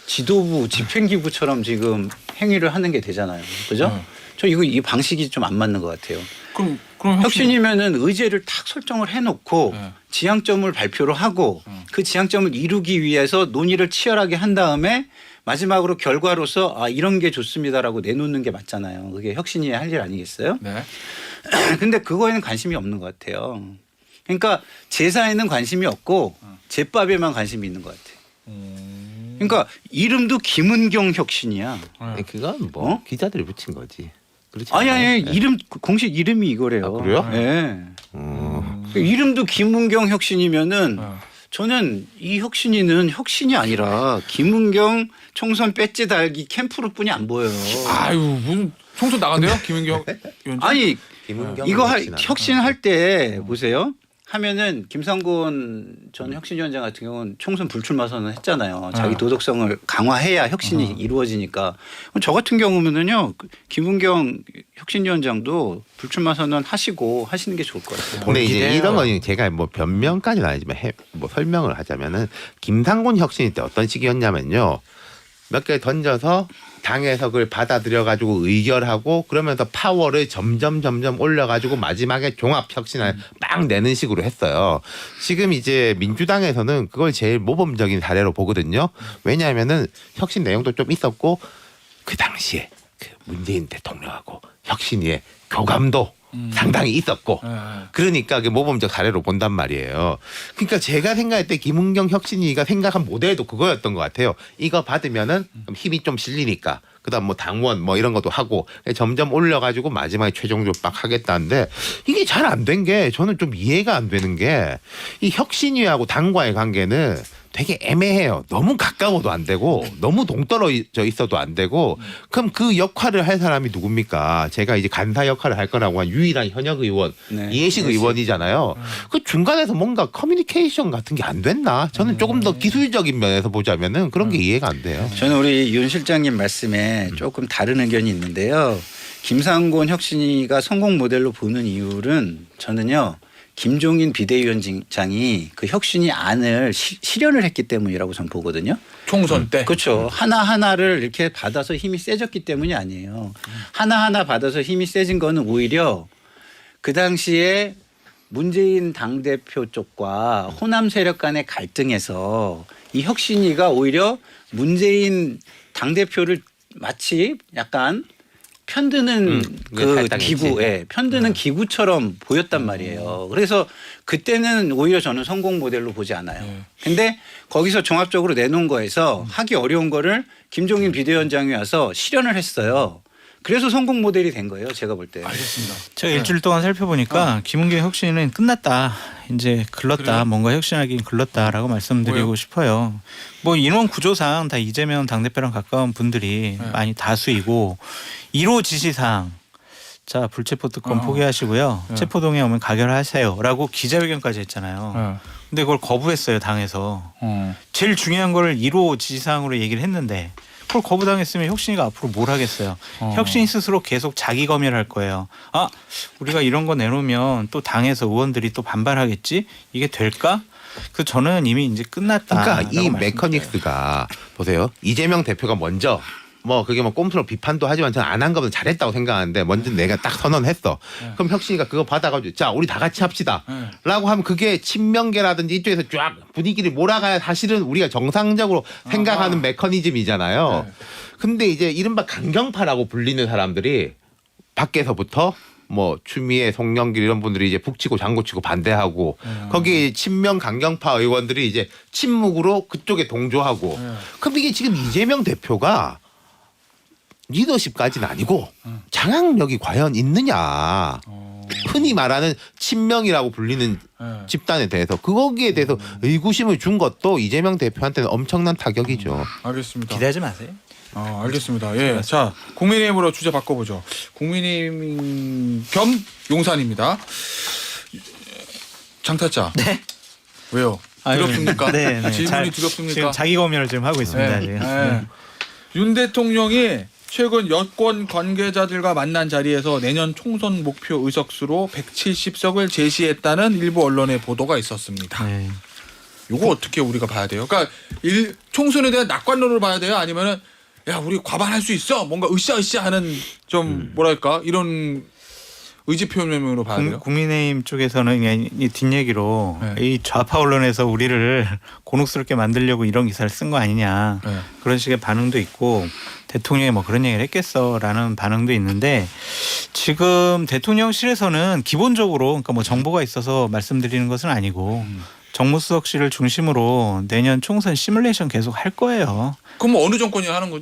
지도부 집행기구처럼 지금 행위를 하는 게 되잖아요. 그죠? 저 이 방식이 좀 안 맞는 것 같아요. 그럼 혁신이면은 의제를 딱 설정을 해놓고 네. 지향점을 발표를 하고 그 지향점을 이루기 위해서 논의를 치열하게 한 다음에 마지막으로 결과로서 이런 게 좋습니다라고 내놓는 게 맞잖아요. 그게 혁신이 할 일 아니겠어요? 네. 근데 그거에는 관심이 없는 것 같아요. 그러니까 제사에는 관심이 없고 제밥에만 관심이 있는 것 같아요. 그러니까 이름도 김은경 혁신이야. 네, 그건 뭐 기자들이 붙인 거지. 그렇지 아니 않아요? 네. 이름 공식 이름이 이거래요. 아, 그래요? 네. 이름도 김은경 혁신이면은 저는 이 혁신이는 혁신이 아니라 김은경 총선 배지 달기 캠프로뿐이 안 보여요. 아유 무슨 총선 나간대요 김은경 위원장? 아니 김은경 이거 혁신하나? 혁신할 때 보세요. 하면은 김상곤 전 혁신위원장 같은 경우는 총선 불출마 선언 했잖아요. 자기 도덕성을 강화해야 혁신이 이루어지니까. 저 같은 경우면은요. 김은경 혁신위원장도 불출마 선언 하시고 하시는 게 좋을 것 같아요. 근데 이제 이런 건 제가 뭐 변명까지는 아니지만 뭐 설명을 하자면은 김상곤 혁신이 때 어떤 식이었냐면요. 몇 개 던져서 당에서 그걸 받아들여 가지고 의결하고 그러면서 파워를 점점 올려가지고 마지막에 종합 혁신을 빡 내는 식으로 했어요. 지금 이제 민주당에서는 그걸 제일 모범적인 사례로 보거든요. 왜냐하면은 혁신 내용도 좀 있었고 그 당시에 그 문재인 대통령하고 혁신위의 교감도 상당히 있었고 그러니까 그 모범적 사례로 본단 말이에요. 그러니까 제가 생각할 때 김은경 혁신위가 생각한 모델도 그거였던 것 같아요. 이거 받으면은 힘이 좀 실리니까 그다음 뭐 당원 뭐 이런 것도 하고 점점 올려가지고 마지막에 최종적으로 빡 하겠다는데 이게 잘 안 된 게 저는 좀 이해가 안 되는 게 이 혁신위하고 당과의 관계는 되게 애매해요. 너무 가까워도 안 되고 너무 동떨어져 있어도 안 되고 그럼 그 역할을 할 사람이 누굽니까? 제가 이제 간사 역할을 할 거라고 한 유일한 현역 의원 네. 이해식 의원이잖아요. 그 중간에서 뭔가 커뮤니케이션 같은 게 안 됐나? 저는 조금 더 기술적인 면에서 보자면은 그런 게 이해가 안 돼요. 저는 우리 윤 실장님 말씀에 조금 다른 의견이 있는데요. 김상곤 혁신위가 성공 모델로 보는 이유는 저는요. 김종인 비대위원장이 그 혁신위 안을 실현을 했기 때문이라고 저는 보거든요. 총선 때. 그렇죠. 하나하나를 이렇게 받아서 힘이 세졌기 때문이 아니에요. 하나하나 받아서 힘이 세진 거는 오히려 그 당시에 문재인 당대표 쪽과 호남 세력 간의 갈등에서 이 혁신위가 오히려 문재인 당대표를 마치 약간 편드는 그 기구에 편드는 기구처럼 보였단 말이에요. 그래서 그때는 오히려 저는 성공 모델로 보지 않아요. 근데 거기서 종합적으로 내놓은 거에서 하기 어려운 거를 김종인 비대위원장이 와서 실현을 했어요. 그래서 성공 모델이 된 거예요. 제가 볼 때. 알겠습니다. 제가 일주일 동안 살펴보니까 김은경 혁신은 끝났다. 이제 글렀다. 그래요? 뭔가 혁신하긴 글렀다라고 말씀드리고 뭐요? 싶어요. 뭐 인원 구조상 다 이재명 당대표랑 가까운 분들이 많이 다수이고 1호 지시사항 자 불체포 특권 포기하시고요. 체포동의 오면 가결하세요라고 기자회견까지 했잖아요. 근데 그걸 거부했어요. 당에서. 제일 중요한 거를 1호 지시사항으로 얘기를 했는데 그걸 거부당했으면 혁신이가 앞으로 뭘 하겠어요. 혁신이 스스로 계속 자기 검열할 거예요. 아, 우리가 이런 거 내놓으면 또 당에서 의원들이 또 반발하겠지? 이게 될까? 그 저는 이미 이제 끝났다. 그러니까 이 메커닉스가 보세요. 이재명 대표가 먼저 뭐 그게 뭐 꼼수로 비판도 하지만 저는 안 한 거면 잘했다고 생각하는데 먼저 내가 딱 선언했어. 그럼 혁신이가 그거 받아가지고 자 우리 다 같이 합시다. 라고 하면 그게 친명계라든지 이쪽에서 쫙 분위기를 몰아가야 사실은 우리가 정상적으로 생각하는 메커니즘이잖아요. 근데 이제 이른바 강경파라고 불리는 사람들이 밖에서부터 뭐 추미애, 송영길 이런 분들이 이제 북치고 장구치고 반대하고 거기에 친명 강경파 의원들이 이제 침묵으로 그쪽에 동조하고 그럼 이게 지금 이재명 대표가 리더십까지는 아니고 장악력이 과연 있느냐. 흔히 말하는 친명이라고 불리는 집단에 대해서 거기에 대해서 의구심을 준 것도 이재명 대표한테는 엄청난 타격이죠. 알겠습니다. 기대하지 마세요. 알겠습니다. 예. 자, 국민의힘으로 주제 바꿔보죠. 국민의힘 겸 용산입니다. 장타짜. 네. 왜요? 두렵습니까? 네, 네. 질문이 두렵습니까? 지금 자기 검열을 지금 하고 있습니다. 지금. 네. 윤 대통령이 최근 여권 관계자들과 만난 자리에서 내년 총선 목표 의석수로 170석을 제시했다는 일부 언론의 보도가 있었습니다. 네. 이거 어떻게 우리가 봐야 돼요? 그러니까 총선에 대한 낙관론을 봐야 돼요? 아니면은 야 우리 과반할 수 있어 뭔가 으쌰으쌰하는 좀 뭐랄까 이런 의지 표명으로 봐야 돼요? 국민의힘 쪽에서는 그냥 이 뒷얘기로 이 좌파 언론에서 우리를 곤혹스럽게 만들려고 이런 기사를 쓴 거 아니냐 그런 식의 반응도 있고 대통령이 뭐 그런 얘기를 했겠어라는 반응도 있는데 지금 대통령실에서는 기본적으로 그러니까 뭐 정보가 있어서 말씀드리는 것은 아니고 정무수석실을 중심으로 내년 총선 시뮬레이션 계속 할 거예요. 그럼 뭐 어느 정권이 하는 거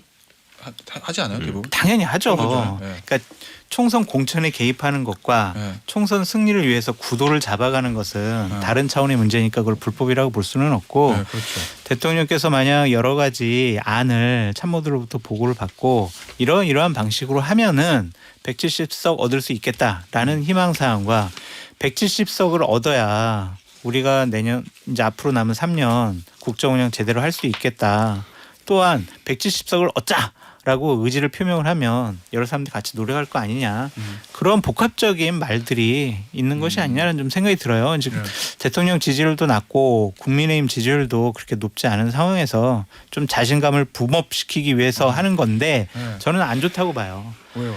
하지 않아요, 대부분? 당연히 하죠. 네. 그러니까 총선 공천에 개입하는 것과 총선 승리를 위해서 구도를 잡아가는 것은 다른 차원의 문제니까 그걸 불법이라고 볼 수는 없고 그렇죠. 대통령께서 만약 여러 가지 안을 참모들로부터 보고를 받고 이러한 방식으로 하면은 170석 얻을 수 있겠다라는 희망사항과 170석을 얻어야 우리가 내년 이제 앞으로 남은 3년 국정운영 제대로 할 수 있겠다. 또한 170석을 얻자라고 의지를 표명을 하면 여러 사람들이 같이 노력할 거 아니냐. 그런 복합적인 말들이 있는 것이 아니냐는 좀 생각이 들어요. 지금 대통령 지지율도 낮고 국민의힘 지지율도 그렇게 높지 않은 상황에서 좀 자신감을 붐업시키기 위해서 하는 건데 저는 안 좋다고 봐요. 왜요?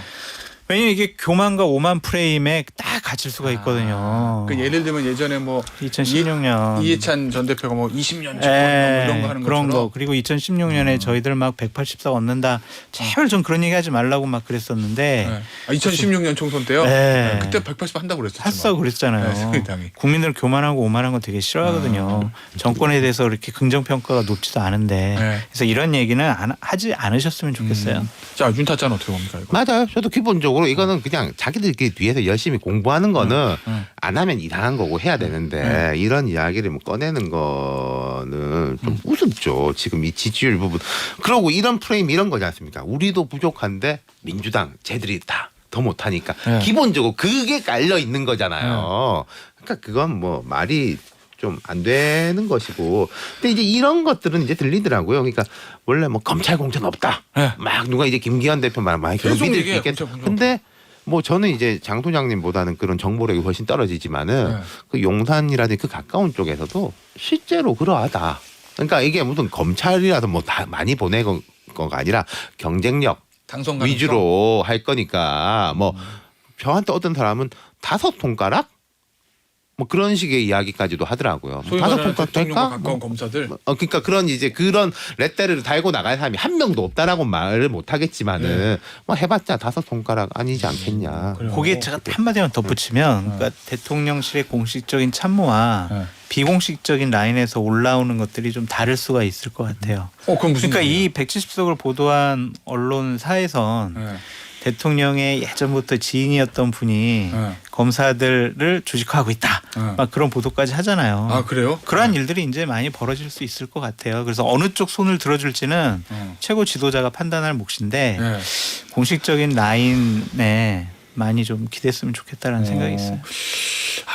왜냐면 이게 교만과 오만 프레임에 딱 갇힐 수가 있거든요. 그 예를 들면 예전에 뭐 2016년 이해찬 전 대표가 뭐 20년 집권 이런 거 하는 그런 것처럼 거 그리고 2016년에 저희들 막 180석 얻는다. 제발 좀 그런 얘기 하지 말라고 막 그랬었는데 2016년 총선 때요. 네. 그때 180 한다고 그랬었죠. 했어 그랬잖아요. 새누리당이. 국민들 교만하고 오만한 거 되게 싫어하거든요. 정권에 대해서 이렇게 긍정 평가가 높지도 않은데 그래서 이런 얘기는 하지 않으셨으면 좋겠어요. 자, 윤타짜는 어떻게 봅니까 이거? 맞아요. 저도 기본적으로 이거는 그냥 자기들끼리 뒤에서 열심히 공부하는 거는 안 하면 이상한 거고 해야 되는데 이런 이야기를 뭐 꺼내는 거는 좀 우습죠. 지금 이 지지율 부분. 그러고 이런 프레임 이런 거지 않습니까? 우리도 부족한데 민주당 쟤들이 다 더 못하니까 기본적으로 그게 깔려 있는 거잖아요. 그러니까 그건 뭐 말이 좀 안 되는 것이고. 근데 이제 이런 것들은 이제 들리더라고요. 그러니까 원래 뭐 검찰 공천 없다. 막 누가 이제 김기현 대표 말 많이 계속 믿을 수 얘기해요, 있겠다. 검찰 공천 근데 뭐 저는 이제 장 소장님보다는 그런 정보력이 훨씬 떨어지지만은 그 용산이라든지 그 가까운 쪽에서도 실제로 그러하다. 그러니까 이게 무슨 검찰이라도 뭐 다 많이 보내건 거가 아니라 경쟁력 당선 가능성? 위주로 할 거니까 뭐 저한테 어떤 사람은 5손가락 뭐 그런 식의 이야기까지도 하더라고요. 소위 다섯 말하는 손가락 대통령과 될까? 가까운 검사들. 그러니까 그런 이제 그런 레터를 달고 나갈 사람이 한 명도 없다라고 말을 못 하겠지만은 뭐 해봤자 5손가락 아니지 않겠냐. 거기에 제가 한마디만 덧붙이면 그러니까 대통령실의 공식적인 참모와 비공식적인 라인에서 올라오는 것들이 좀 다를 수가 있을 것 같아요. 그럼 무슨 그러니까 얘기예요? 이 170석을 보도한 언론사에선 대통령의 예전부터 지인이었던 분이 검사들을 조직화하고 있다. 막 그런 보도까지 하잖아요. 아, 그래요? 그러한 일들이 이제 많이 벌어질 수 있을 것 같아요. 그래서 어느 쪽 손을 들어줄지는 최고 지도자가 판단할 몫인데 공식적인 라인에 많이 좀 기댔으면 좋겠다라는 생각이 있어요.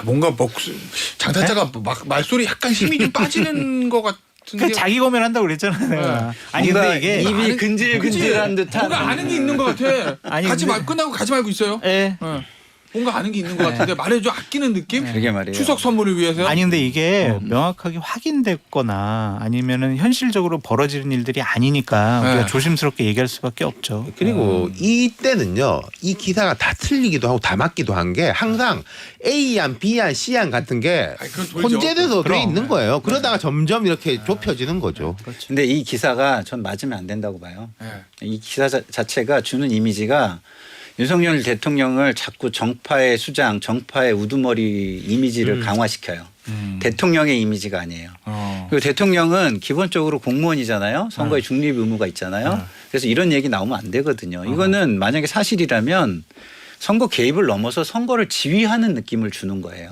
뭔가 장타짜가 막 말소리 약간 힘이 좀 빠지는 것 그러니까 자기 고민한다고 그랬잖아요. 내가. 아니 근데 이게 입이 근질근질한 듯한 뭔가 아는 게 있는 것 같아. 아니, 가지 근데- 말 끝나고 가지 말고 있어요. 예. 뭔가 아는 게 있는 것 같은데 말해줘 아끼는 느낌? 그러게 말이에요. 추석 선물을 위해서. 아니 근데 이게 명확하게 확인됐거나 아니면은 현실적으로 벌어지는 일들이 아니니까 우리가 네. 조심스럽게 얘기할 수밖에 없죠. 그리고 이때는요, 이 기사가 다 틀리기도 하고 다 맞기도 한 게 항상 A안, B안, C안 같은 게 아니, 그건 돌죠. 혼재돼서 돼 그럼. 있는 거예요. 그러다가 점점 이렇게 좁혀지는 거죠. 근데 이 기사가 전 맞으면 안 된다고 봐요. 네. 이 기사 자체가 주는 이미지가 윤석열 대통령을 자꾸 정파의 수장, 정파의 우두머리 이미지를 강화시켜요. 대통령의 이미지가 아니에요. 그리고 대통령은 기본적으로 공무원이잖아요. 선거에 중립 의무가 있잖아요. 그래서 이런 얘기 나오면 안 되거든요. 이거는 만약에 사실이라면 선거 개입을 넘어서 선거를 지휘하는 느낌을 주는 거예요.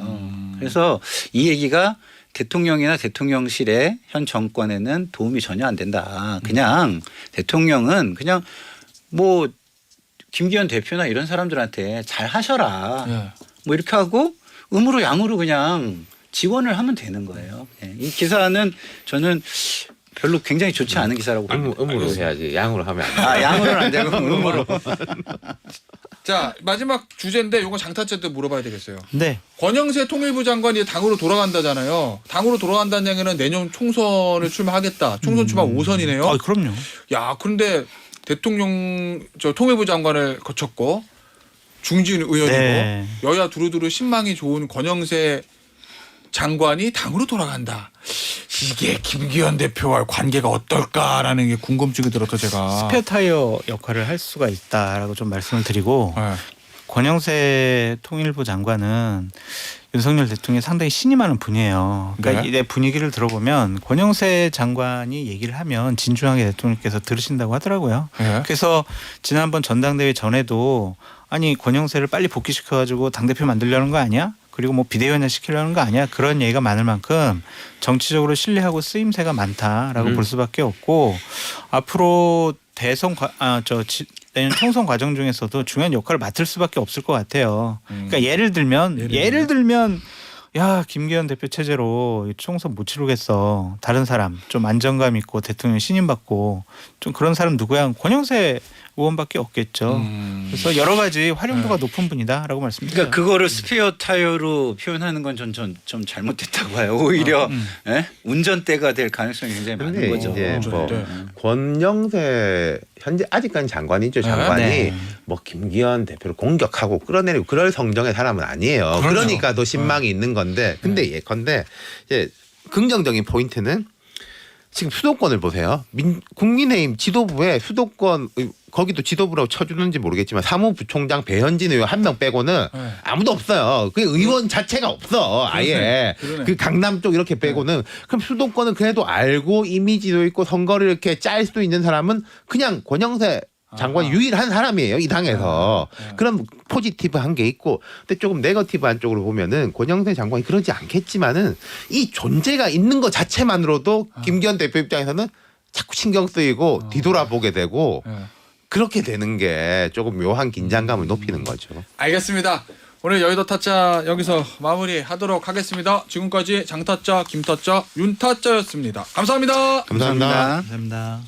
그래서 이 얘기가 대통령이나 대통령실의 현 정권에는 도움이 전혀 안 된다. 그냥 대통령은 그냥 뭐 김기현 대표나 이런 사람들한테 잘 하셔라. 네. 뭐 이렇게 하고 음으로 양으로 그냥 지원을 하면 되는 거예요. 예. 이 기사는 저는 별로 굉장히 좋지 않은 기사라고 봅니다. 음으로 해야지. 양으로 하면 안 돼. 아, 양으로는 안 되고 음으로. 자 마지막 주제인데 이거 장타째 때 물어봐야 되겠어요. 네. 권영세 통일부 장관이 당으로 돌아간다잖아요. 당으로 돌아간다는 얘기는 내년 총선을 출마하겠다. 총선 출마 5선이네요. 아 그럼요. 야, 그런데 대통령 통일부 장관을 거쳤고 중진 의원이고 네. 여야 두루두루 신망이 좋은 권영세 장관이 당으로 돌아간다. 이게 김기현 대표와 관계가 어떨까라는 게 궁금증이 들어서 제가. 스페어 타이어 역할을 할 수가 있다라고 좀 말씀을 드리고 네. 권영세 통일부 장관은 윤석열 대통령이 상당히 신임하는 분이에요. 그러니까 네. 이 분위기를 들어보면 권영세 장관이 얘기를 하면 진중하게 대통령께서 들으신다고 하더라고요. 네. 그래서 지난번 전당대회 전에도 아니 권영세를 빨리 복귀시켜가지고 당대표 만들려는 거 아니야? 그리고 뭐 비대위원장 시키려는 거 아니야? 그런 얘기가 많을 만큼 정치적으로 신뢰하고 쓰임새가 많다라고 볼 수밖에 없고 앞으로 내년 총선 과정 중에서도 중요한 역할을 맡을 수밖에 없을 것 같아요. 그러니까 예를 들면 야 김기현 대표 체제로 총선 못 치르겠어. 다른 사람 좀 안정감 있고 대통령 신임 받고 좀 그런 사람 누구야? 권영세 의원밖에 없겠죠. 그래서 여러 가지 활용도가 높은 분이다라고 말씀드립니다. 그러니까 그거를 스페어 타이어로 표현하는 건 전 좀 잘못됐다고 봐요. 오히려 예? 운전대가 될 가능성이 굉장히 많은 근데 거죠. 이제 뭐 네. 권영세 현재 아직까지 장관이죠. 장관이 네. 뭐 김기현 대표를 공격하고 끌어내리고 그럴 성정의 사람은 아니에요. 그렇죠. 그러니까 더 신망이 있는 건데 근데 예컨대 이제 긍정적인 포인트는 지금 수도권을 보세요. 국민의힘 지도부에 수도권 거기도 지도부라고 쳐주는지 모르겠지만 사무부총장 배현진 의원 한 명 빼고는 네. 아무도 없어요. 그 의원 자체가 없어. 아예. 그러네. 그 강남 쪽 이렇게 빼고는 그럼 수도권은 그래도 알고 이미지도 있고 선거를 이렇게 짤 수도 있는 사람은 그냥 권영세 장관이 유일한 사람이에요. 이 당에서. 그럼 포지티브한 게 있고 근데 조금 네거티브한 쪽으로 보면은 권영세 장관이 그러지 않겠지만은 이 존재가 있는 것 자체만으로도 김기현 대표 입장에서는 자꾸 신경 쓰이고 뒤돌아보게 되고 네. 그렇게 되는 게 조금 묘한 긴장감을 높이는 거죠. 알겠습니다. 오늘 여의도 타짜 여기서 마무리하도록 하겠습니다. 지금까지 장타짜, 김타짜, 윤타짜였습니다. 감사합니다. 감사합니다. 감사합니다.